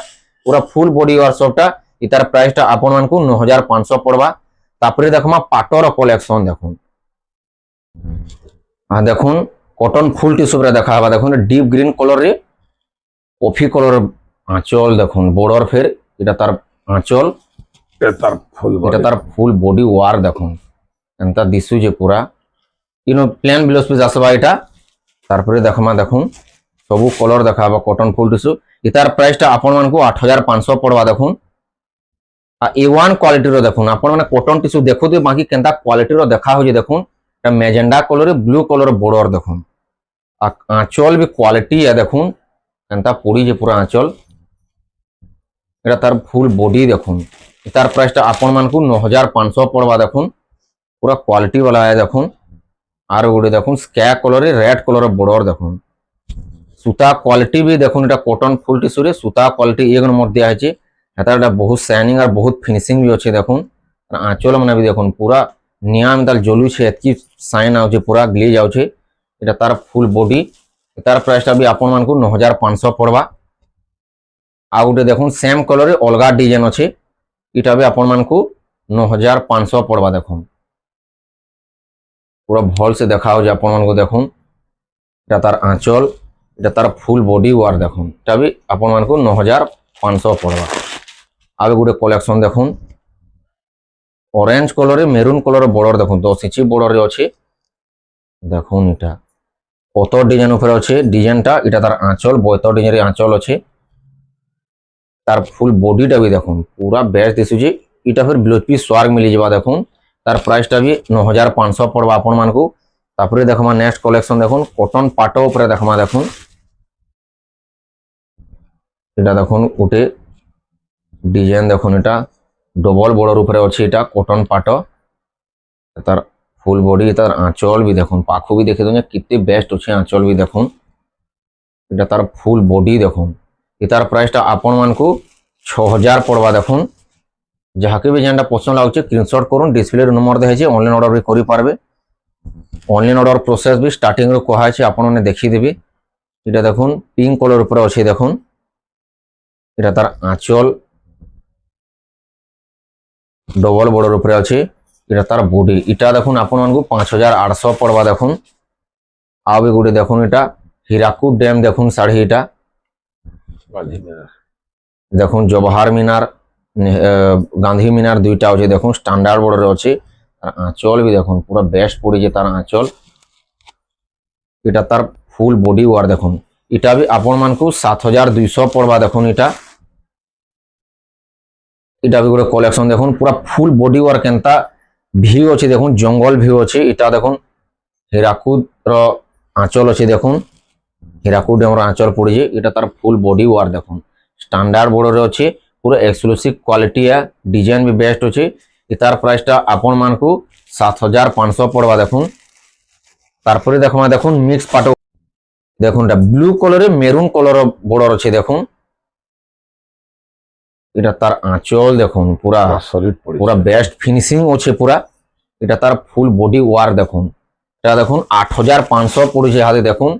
S1: পুরা ফুল বডি ওয়ার্কশপটা। ইতার প্রাইসটা আপন মানকু 9500 পড়বা। তারপরে দেখমা পাটর কলেকশন দেখুন। আর দেখুন কটন ফুল টিস্যুরে দেখা হবা দেখুন ডিপ গ্রিন কলরে কফি কলর আঁচল দেখুন বর্ডর ফের এটা তার আঁচল।
S2: তার ফুল
S1: এটা তার ফুল বডি ওয়ার দেখুন এনতা দিশু যে পুরা প্লেন ব্লাউজ পিস আসবা এটা। তারপরে দেখমা দেখুন সবু কলর দেখা হবা কটন ফুল টিস্যু। ইতার প্রাইসটা আপন মানকু 8500 পড়বা দেখুন। আর A1 কোয়ালিটির দেখুন আপন মানে কটন টিস্যু দেখুতে বাকি কেনতা কোয়ালিটির দেখা হচ্ছে দেখুন। এটা ম্যাজেন্ডা কলরে ব্লু কলর বর্ডর দেখুন। আর আঁচল বি কোয়ালিটি দেখুন কেনতা পড়ি যে পুরা আঁচল। এটা তার ফুল বডি দেখুন। তার প্রাইসটা আপন মানকু 9500 পড়বা দেখুন। পুরা কোয়ালিটি वाला है দেখুন। আর গোটে দেখুন স্ক্যা কলরে রেড কলর বর্ডর দেখুন। সুতা কোয়ালিটি বি দেখুন এটা কটন ফুল টিস্যুরে সুতা কোয়ালিটি এক নম্বর দেওয়া হয়েছে। এটা বহুত শাইনিং আর বহুত ফিনিশিং বি আছে দেখুন। আর আঁচল মানে বি দেখুন পুরা নিয়াম তার জ্বলুছে এতকি সাইন আউছে পুরা গ্লেজ আউছে। এটা তার ফুল বডি। তার প্রাইসটা বি আপন মানকু 9500 পড়বা। আর গোটে দেখুন সেম কলরে অলগা ডিজাইন আছে। এটা বি আপন মানকু 9500 পড়বা দেখুন। পুরো ভাল সে দেখা হচ্ছে আপন মানকু দেখুন। এটা তার আঁচল, এটা তার ফুল বডি ওয়ার দেখুন। এটা বি আপন মানকু 9500 পড়বা। আর গোটে কলেকশন দেখুন অরেঞ্জ কলরে মেরুন কলর বর্ডর দেখুন 10 ইঞ্চি বর্ডরে আছে দেখুন। এটা কত ডিজাইন উপরে আছে ডিজাইনটা। এটা তার আঁচল বয়ত ডিজাইনের আঁচল আছে। তার ফুল বডিটা বি দেখুন পুরা বেস্ট দিশুଛି। এটা ফির ব্লাউজ পিস সোয়ার্ক মিলি যাবা দেখুন। তার প্রাইসটা বি 9500 পড়বা আপন মানকু। তারপরে দেখমা নেক্সট কলেকশন দেখুন কটন পাটো উপরে দেখমা দেখুন। এটা দেখুন গোটে ডিজাইন দেখুন এটা ডবল বর্ডর উপরে আছে। এটা কটন পাটো। তার ফুল বডি তার আঁচল বি দেখুন পাখু বি দেখে দেন কেতে বেস্ট আছে আঁচল বি দেখুন। এটা তার ফুল বডি দেখুন। এটার প্রাইসটা আপন মানকু 6000 পড়বা দেখুন। যাহাকে বি যেটা পছন্দ লাগুছে স্ক্রিনশট করুন, ডিসপ্লে নম্বর দেখাইছে, অনলাইন অর্ডর বি করে পারবে। Online order process be starting রু কোহা আছে আপন মানে দেখি দেবে। এটা দেখুন পিঙ্ক কলর উপরে আছে দেখুন। এটা তার আঁচল ডবল বর্ডর উপরে আছে। এটা তার বডি। এটা দেখুন আপন মানকু 5800 পড়বা দেখুন। আও বি গোটে দেখুন এটা হীরাকুদ ড্যাম দেখুন শাড়ি। এটা দেখুন জওহর মিনার গান্ধী মিনার দুইটা আছে দেখুন স্ট্যান্ডার্ড বর্ডরে আছে। আর আঁচল বি দেখুন পুরো বেস্ট পড়েছে তার আঁচল। এটা তার ফুল বডি ওয়ার দেখুন। এটা বি আপন মানকু 7200 পড়বা দেখুন। এটা বি গোটে কলেকশন দেখুন পুরা ফুল বডি ওয়ার কেনতা ভিউ আছে দেখুন জঙ্গল ভিউ আছে। এটা দেখুন হীরাকুদ আঁচল আছে দেখুন। হীরাকুদ ড্যামর আঁচল পড়েছে। এটা তার ফুল বডি ওয়ার দেখুন স্ট্যান্ডার্ড বর্ডরে আছে। পুরো এক্সক্লুসিভ কোয়ালিটি ডিজাইন বি বেস্ট আছে। এটার প্রাইসটা আপন মানকু 7500 পড়বা দেখুন। তারপরে দেখমা দেখুন মিক্স পাটো দেখুন এটা ব্লু কলরে মেরুন কলর বর্ডর আছে দেখুন। এটা তার আঁচল দেখুন পুরা
S2: সলিড
S1: পুরা বেস্ট ফিনিশিং আছে পুরা। এটা তার ফুল বডি ওয়ার দেখুন। এটা দেখুন 8500 পড়েছে হাতে দেখুন।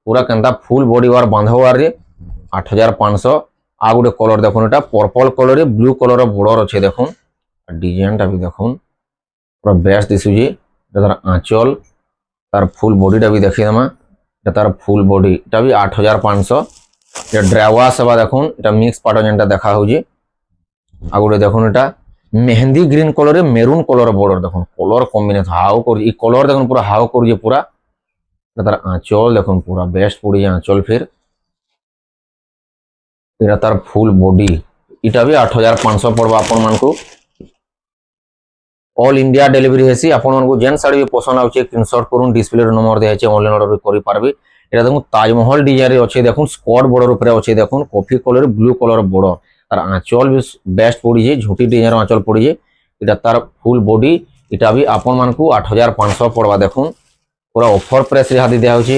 S1: পুরা কেনতা ফুল বডি ওয়ার বাঁধবার 8500। আর গোটে কলর দেখুন এটা পর্পল কলরে ব্লু কলর বর্ডর আছে দেখুন। ডিজাইনটা বি দেখুন পুরা বেস্ট দিশুଛି। এটা তার আঁচল তার ফুল বডিটা বি দেখি দেমা। এটা তার ফুল বডি। এটা বি 8500। এটা ড্রাওয়াস হবা দেখুন। এটা মিক্স পাটো যেটা দেখা হচ্ছে। আর গোটে দেখুন এটা মেহেন্দি গ্রিন কলরে মেরুন কলর বর্ডর দেখুন কলর কম্বিনেশন হাও করছে। এই কলর দেখুন পুরা হাও করছে পুরা। এটা তার আঁচল দেখুন পুরা বেস্ট পড়েছে আঁচল ফির। এটা তার ফুল বডি। এটা বি 8500 পড়বা আপন মানকু। অল ইন্ডিয়া ডেলিভারি হেসি আপন মানকু যেন শাড়ি পছন্দ আউছে স্ক্রিনশট করুন, ডিসপ্লে নম্বর দেওয়া আছে, অনলাইন অর্ডর করে পারবে। এটা দেখুন তাজমহল ডিজাইনে আছে দেখুন স্কট বর্ডর উপরে আছে দেখুন coffee colour blue colour border. আর আঁচল বি বেস্ট পড়েছে ঝুটি ডিজাইনের আঁচল পড়েছে। এটা তার ফুল বডি। এটা বি আপন মানকু 8500 পড়বা দেখুন। পুরা অফর প্রাইস রে হাতি দেওয়া হচ্ছে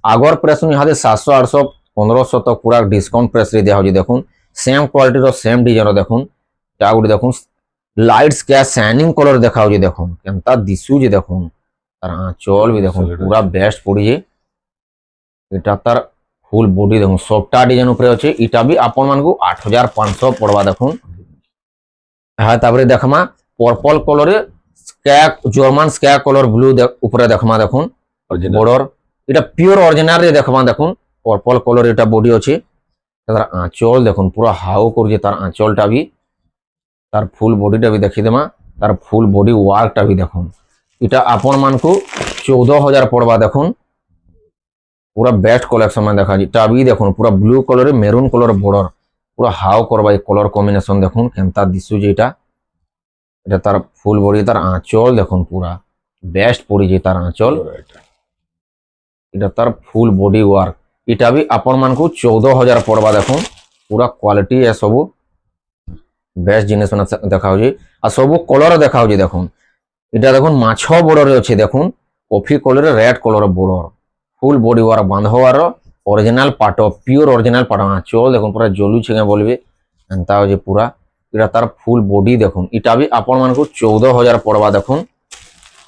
S2: আগর প্রেস ইহাদে 700 800 1500 তক পুরা ডিসকাউন্ট প্রেস রে দিয়া হচ্ছে দেখুন সেম কোয়ালিটির সেম ডিজাইন দেখুন তা গুটি দেখুন লাইট স্ক্যা শাইনিং কলর দেখা হচ্ছে দেখুন কেনতা দিশুছে দেখুন তার আঁচল বি দেখুন পুরা বেস্ট পড়িছে এটা তার ফুল বডি দেখুন সবটা ডিজাইন উপরে আছে এটা বি আপন মানকু 8500 পড়বা দেখুন হ্যাঁ তারপরে দেখমা পর্পল কলরে স্ক্যা জার্মান স্ক্যা কলর ব্লু উপরে দেখমা দেখুন বর্ডর এটা পিওর অরিজিনাল রে দেখমা দেখুন পর্পল কলর এটা বডি আছে তার আঁচল দেখুন পুরো হাউ করছে তার আঁচলটা বি তার ফুল বডিটা বি দেখি দেমা তার ফুল বডি ওয়ার্কটা বি দেখুন এটা আপন মানকু 14000 পড়বা দেখুন পুরা বেস্ট কালেকশন মানে দেখা এটা বি দেখুন পুরা ব্লু কলরে মেরুন কলর বর্ডর পুরা হাউ করবা এই কলর কম্বিনেশন দেখুন কেনতা দিশু যেটা এটা তার ফুল বডি তার আঁচল দেখুন পুরা বেস্ট পড়িছে তার আঁচল এটা তার ফুল বডি ওয়ার্ক এটা বি আপন মানকু 14000 পড়বা দেখুন পুরা কোয়ালিটি এ সবু বেস্ট জিনিস মানে দেখা হচ্ছে আর সবু কলর দেখা হচ্ছে দেখুন এটা দেখুন মাছ বর্ডরে আছে দেখুন কফি কলরে red colour border full body work বাঁধবার অরিজিনাল পাট পিওর অরিজিনাল পাট আঁচল দেখুন পুরা জলুছে বলবে এনতা হচ্ছে পুরা এটা তার ফুল বডি দেখুন এটা বি আপন মানকু 14000 পড়বা দেখুন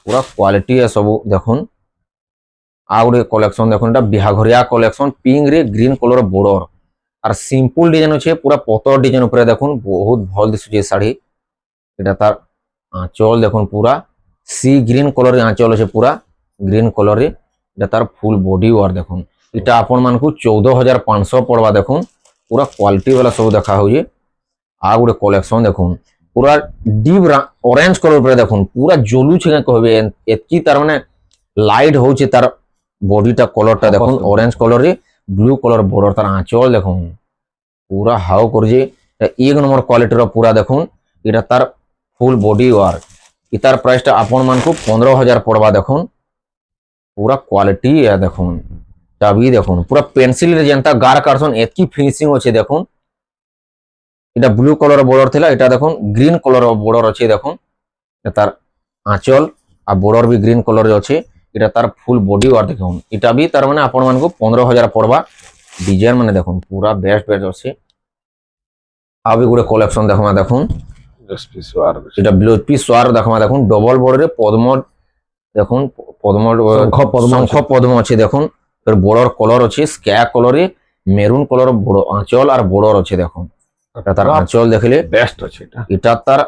S2: পুরা কোয়ালিটি এ সবু দেখুন আর গোটে কলেকশন দেখুন এটা বিহাঘরিয়া কলেকশন পিঙ্ক রে গ্রিন কলর বর্ডর আর সিম্পল ডিজাইন আছে পুরা পতর ডিজাইন উপরে দেখুন বহুত ভাল দিশুছে শাড়ি এটা তার আঁচল দেখুন পুরা সি গ্রিন কলরের আঁচল আছে পুরা গ্রিন কলরে এটা তার ফুল বডি ওয়ার দেখুন এটা আপন মানকু 14500 পড়বা দেখুন পুরা কোয়ালিটি वाला সব দেখা হচ্ছে আর গোটে কলেকশন দেখুন পুরা ডিপ অরেঞ্জ কলর উপরে দেখুন পুরা জলুছে কহবে এতকি তার মানে লাইট হচ্ছে তার বডিটা কলরটা দেখুন অরেঞ্জ কলরে ব্লু কলর বর্ডর তার আঁচল দেখুন পুরা হাউ করছে এক নম্বর কোয়ালিটির পুরা দেখুন এটা তার ফুল বডি ওয়ার্ক ইতার প্রাইসটা আপন মানকু 15000 পড়বা দেখুন পুরা কোয়ালিটি দেখুন চাবি দেখুন পুরা পেন্সিল রে যেনতা গার কাটছন এতকি ফিনিশিং আছে দেখুন এটা ব্লু কলর বর্ডর থিলা এটা দেখুন গ্রিন কলর বর্ডর আছে দেখুন তার আঁচল আর বর্ডর বি গ্রিন কলর আছে এটা তার ফুল বডি ওয়ার দেখুন এটা বি তার মানে আপন মানকু 15000 পড়বা ডিজাইন মানে দেখুন পুরা বেস্ট বেস্ট আছে আবি গুড়ে কালেকশন দেখমা দেখুন এটা ব্লাউজ পিস ওয়ার দেখমা দেখুন ডবল বর্ডরে পদ্ম দেখুন পদ্ম শঙ্খ পদ্ম আছে দেখুন এর বর্ডর কলর আছে স্ক্যা কলরে মেরুন কলর বড় আঁচল আর বর্ডর আছে দেখুন এটা তার আঁচল দেখলে
S3: বেস্ট আছে
S2: এটা তার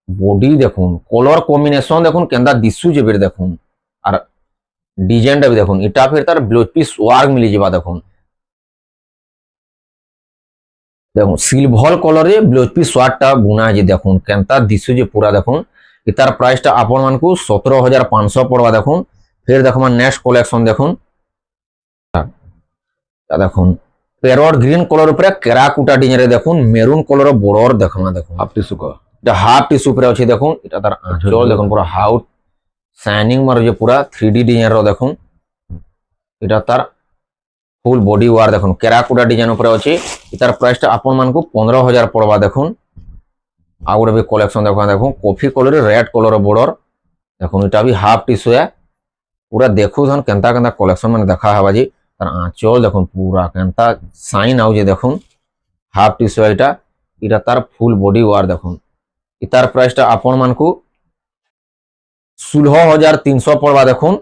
S2: বডি দেখুন কলর কম্বিনেশন দেখুন কেন্দা দিশু যে বের দেখুন আর ডিজাইনটা বি দেখুন এটা ফির তার ব্লাউজ পিস ওয়ার্ক মিলি যাবা দেখুন দেখুন সিলভার কলরে ব্লাউজ পিস ওয়ার্কটা বুনা আছে দেখুন কেনতা দিশু যে পুরা দেখুন এটার প্রাইসটা আপন মানকু 17500 পড়বা দেখুন ফির দেখুন নেক্সট কালেকশন দেখুন দেখুন প্যারট গ্রিন কলর উপরে কেরাকুটা ডিজাইনে দেখুন মেরুন কলর বর্ডর দেখুন দেখুন
S3: হাফ টিস্যু
S2: এটা হাফ টিস্যু উপরে আছে দেখুন এটা তার আঁচল দেখুন পুরো হাউ শাইনিং মারছে পুরা 3D ডিজাইনের দেখুন এটা তার ফুল বডি ওয়ার দেখুন কেরাকুটা ডিজাইন উপরে আছে এটার প্রাইসটা আপন মানকু 15000 পড়বা দেখুন আর গোটে কলেকশন দেখুন কফি কলরে রেড কলর বর্ডর দেখুন এটা বি হাফ টিস্যু পুরা দেখু ধন কেনতা কেনতা কলেকশন মানে দেখা হবা যে তার আঁচল দেখুন পুরা কেনতা সাইন আউছে দেখুন হাফ টিস্যু এটা এটা তার ফুল বডি ওয়ার দেখুন এটার প্রাইসটা আপন মানকু 16300 পড়বা দেখুন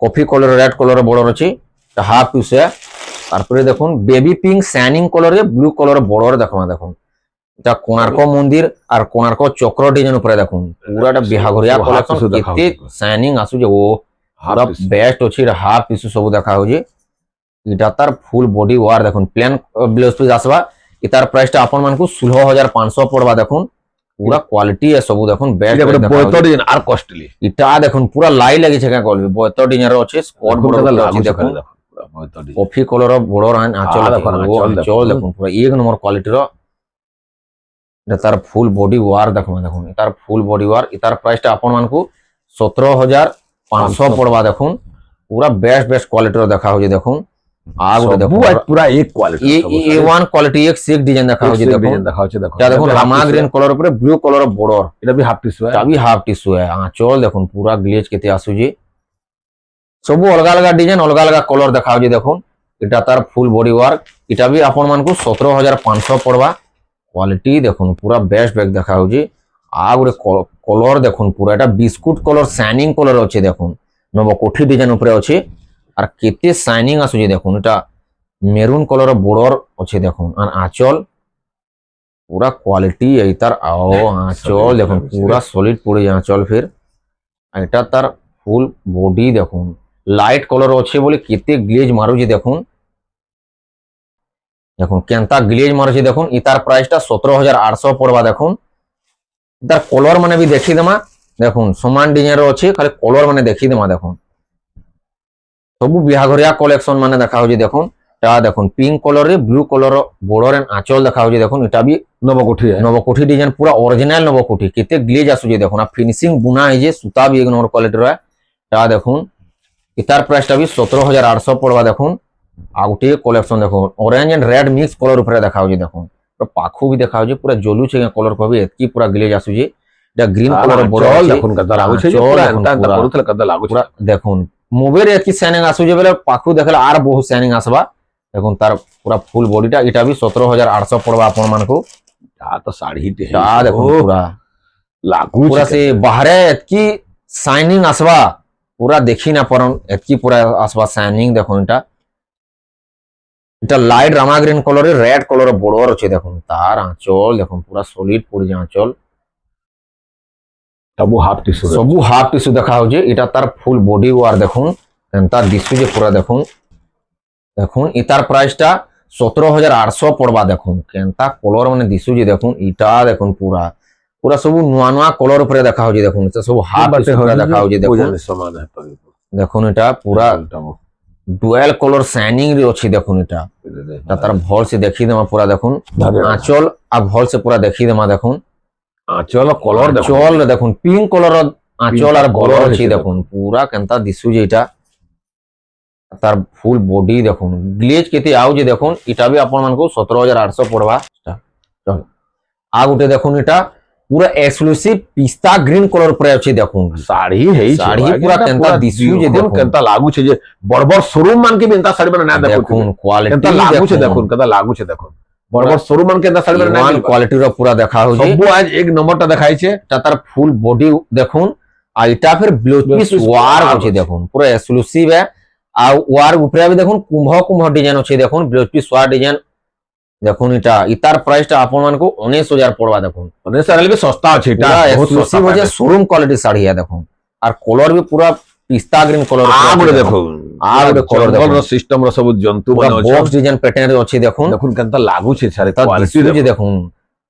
S2: coffee colour red colour border আছে হাফ টিস্যু তারপরে দেখুন বেবি পিঙ্ক শাইনিং কলরে ব্লু কলর বর্ডর দেখুন এটা কোণার্ক মন্দির আর কোণার্ক চক্র ডিজাইন উপরে দেখুন পুরাটা বিহাঘরিয়া কলেকশন কেতে শাইনিং আসুছে ও পুরা বেস্ট আছে হাফ টিস্যু সব দেখা হচ্ছে এটা তার ফুল বডি ওয়ার দেখুন প্লেন ব্লাউজ পিস আসবা এটার প্রাইসটা আপন মানকু 16500 পড়বা দেখুন পুরা কোয়ালিটি এ সব দেখুন বেস্ট
S3: বয়তডিন আর কস্টলি
S2: এটা দেখুন পুরা লাই লাগিছে কা কলবে বয়তডিনের আছে স্কট বর্ডর আছে দেখুন কফি কলর বর্ডর আঁচল দেখুন পুরা এক নম্বর কোয়ালিটির এটা তার ফুল বডি ওয়ার দেখুন এটার ফুল বডি ওয়ার এটার প্রাইসটা আপন মানকু 17500 পড়বা দেখুন পুরা বেস্ট বেস্ট কোয়ালিটির দেখা হচ্ছে দেখুন আর গোটে দেখুন
S3: পুরা এক কোয়ালিটি
S2: A1 কোয়ালিটি এক সিক ডিজাইন দেখা হচ্ছে দেখুন এটা দেখুন রামা গ্রিন কলর উপরে ব্লু কলর বর্ডর
S3: এটা বি হাফ টিস্যু
S2: এটা বি হাফ টিস্যু আঁচল দেখুন পুরা গ্লেজ কেতে আসুছে
S1: ସବୁ ଅଲଗା ଅଲଗା ଡିଜାଇନ ଅଲଗା ଅଲଗା କଲର ଦେଖା ହଉଛି ଦେଖୁন এটা তার ফুল বডি ওয়ার্ক এটা ବି আপন ମାନଙ୍କୁ 17500 পড়বা क्वालिटी দেখুন পুরা বেস্ট ব্যাগ দেখা হଉଛି আর ଗୋଟେ কলর দেখুন পুরা এটা বিস্কুট কলর শাইনিং কলর আছে দেখুন নবকোঠি ডিজাইন উপরে আছে আর কেতে শাইনিং আসুଛି দেখুন এটা মেরুন কলর বর্ডর আছে দেখুন আর আঁচল পুরা क्वालिटी এই তার আঁচল দেখুন পুরা সলিড পুরো আঁচল ফির আর এটা তার ফুল বডি দেখুন লাইট কলর আছে বলে কেতে গ্লেজ মারুଛି দেখুন দেখুন কেনতা গ্লেজ মারুଛି দেখুন ইতার প্রাইসটা 17800 পড়বা দেখুন তার কলর মানে भी দেখি দেমা দেখুন সমান ডিজাইন আছে খালি কলর মানে দেখি দেমা দেখুন সবু বিহাঘরিয়া কালেকশন মানে দেখা হচ্ছে দেখুন এটা দেখুন পিঙ্ক কলর রে ব্লু কলর বর্ডর এন্ড আঁচল দেখা হচ্ছে দেখুন এটা भी
S2: নবকোঠি
S1: নবকোঠি ডিজাইন পুরা অরিজিনাল নবকোঠি কেতে গ্লেজ আসুଛି দেখুন আর ফিনিশিং বুনা হইছে সুতা भी এক নম্বর কোয়ালিটি র এটা দেখুন ইতার প্রাইসটা भी 17800 পড়বা দেখুন আর গোটে কলেকশন দেখুন orange and red mix colour উপরে দেখা হচ্ছে দেখুন পুরা পাখু भी দেখা হচ্ছে পুরা জলুছে কলর কবি এতকি পুরা গ্লেজ আসুଛି এটা গ্রিন কলর বর্ডর
S2: দেখুন কেনতা লাগুছে যে পুরা এন্তা করুতলে কেনতা লাগুছে
S1: পুরা দেখুন মোবাইল এতকি শাইনিং আসুছে বলে পাখু দেখলে আর বহুত শাইনিং আসবা দেখুন তার পুরা ফুল বডিটা এটা भी 17800 পড়বা আপন মানকু
S2: তা তো শাড়িতে
S1: তা দেখুন পুরা
S2: লাগুছে
S1: পুরা সে বাহারে এতকি শাইনিং আসবা পুরা দেখি না পরন এতকি পুরা আসবা শাইনিং দেখুন এটা লাইট রামা গ্রিন কলরে রেড কলর বর্ডর আছে দেখুন তার আঁচল দেখুন পুরা সলিড পুরি আঁচল
S2: সবু হাফ টিস্যু
S1: সবু হাফ টিস্যু দেখা হচ্ছে এটা তার ফুল বডি ওয়ার দেখুন তার দিশু যে পুরা দেখুন দেখুন ইতার প্রাইসটা 17800 পড়বা দেখুন কেনতা কলর মানে দিশু যে দেখুন এটা দেখুন পুরা পুরা সবু নয়া নয়া কলর উপরে দেখা হচ্ছে দেখুন এটা সবু হাফ টিস্যু পুরা দেখা হচ্ছে দেখুন
S2: সমান
S1: দেখুন এটা পুরা ডুয়াল কলর শাইনিং রে আছে দেখুন এটা তার ভল সে দেখি দেমা পুরা দেখুন আঁচল আর ভল সে পুরা দেখি দেমা দেখুন
S2: আঁচল কলর
S1: আঁচল দেখুন পিঙ্ক কলর আঁচল আর বর্ডর আছে দেখুন পুরা কেনতা দিশু যে এটা তার ফুল বডি দেখুন গ্লেজ কেতে আউছে দেখুন এটা भी আপন মানকু 17800 পড়বা চল আর গোটে দেখুন এটা পুরা এক্সক্লুসিভ পিস্তা গ্রিন কলর উপরে আছে দেখুন
S2: শাড়ি হেই
S1: শাড়ি পুরা কেনতা দিশু যে দেখুন
S2: কেনতা লাগুছে যে বড় বড় শোরুম মানকে भी এন্তা শাড়ি মানে না
S1: দেখুন কোয়ালিটি
S2: কেনতা লাগুছে দেখুন কেনতা লাগুছে দেখুন বড় বড় শোরুম মানকে এন্তা শাড়ি মানে না
S1: কোয়ালিটি র পুরা দেখা হচ্ছে
S2: সবু আজ এক নম্বরটা দেখাইছে
S1: এটা তার ফুল বডি দেখুন আর এটা ফির ব্লাউজ পিস ওয়ার আছে দেখুন পুরো এক্সক্লুসিভ है আর ওয়ার উপরে भी দেখুন কুম্ভ কুম্ভ ডিজাইন আছে দেখুন ব্লাউজ পিস ওয়ার ডিজাইন দেখুন এটা ইতার প্রাইসটা আপন মানকু 19000 পড়বা দেখুন
S2: মানে সারালে भी সস্তা আছে এটা
S1: বহুত সস্তা আছে শোরুম কোয়ালিটি শাড়ি है দেখুন আর কলর भी পুরা পিস্তা গ্রিন কলর
S2: আগুড়ে দেখুন
S1: আগুড়ে কলর দেখুন
S2: সিস্টেম র সব জন্তু
S1: পুরা
S2: মানে আছে
S1: বক্স ডিজাইন প্যাটার্ন আছে দেখুন
S2: দেখুন কেনতা লাগুছে শাড়ি
S1: তার
S2: কোয়ালিটি
S1: দিশু যে দেখুন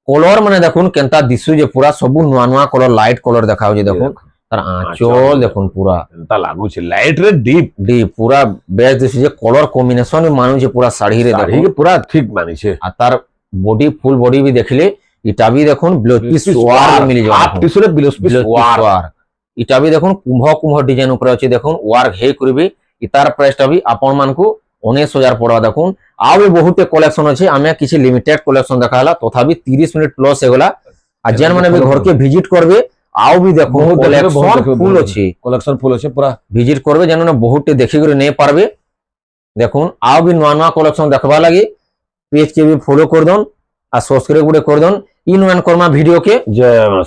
S1: কলর মানে দেখুন কেনতা দিশু যে পুরা সবু নয়া নয়া কলর লাইট কলর দেখা হচ্ছে দেখুন তার আঁচল দেখুন পুরা
S2: কেনতা লাগুছে লাইট রে ডিপ
S1: ডি পুরা বেস্ট দিশু যে কলর কম্বিনেশন মানুষ পুরা শাড়ি রে
S2: শাড়ি
S1: দেখুন
S2: পুরা ঠিক মানিছে
S1: আর তার বডি ফুল বডি भी দেখলে এটা भी দেখুন ব্লাউজ পিস ওয়ার মিলি
S2: হাফ
S1: যাবে
S2: টিস্যু রে ব্লাউজ পিস ওয়ার
S1: ওয়ার এটা भी দেখুন কুম্ভ কুম্ভ ডিজাইন উপরে আছে দেখুন ওয়ার হে করবি ইতার প্রাইসটা भी আপন মানকু 19000 পড়বা দেখুন আর भी বহুত কলেকশন আছে আমি কিছু লিমিটেড কলেকশন দেখালা তথাপি 30 মিনিট প্লাস এগুলা আর যেন মানে ঘরকে ভিজিট করবে আও भी দেখুন
S2: বহুত দেখবে, বহুত
S1: কলেকশন
S2: দেখবে,
S1: ফুল
S2: বহুত
S1: আছে
S2: কালেকশন ফুল আছে পুরা
S1: ভিজিট করবে যেন না বহুত দেখি করে নিয়ে পারবে দেখুন আও भी নয়া নয়া কলেকশন দেখবা লাগি পেজ কে भी ফলো कर दन আর সাবস্ক্রাইব করে कर दन इन वन करमा वीडियो के
S2: জয় মা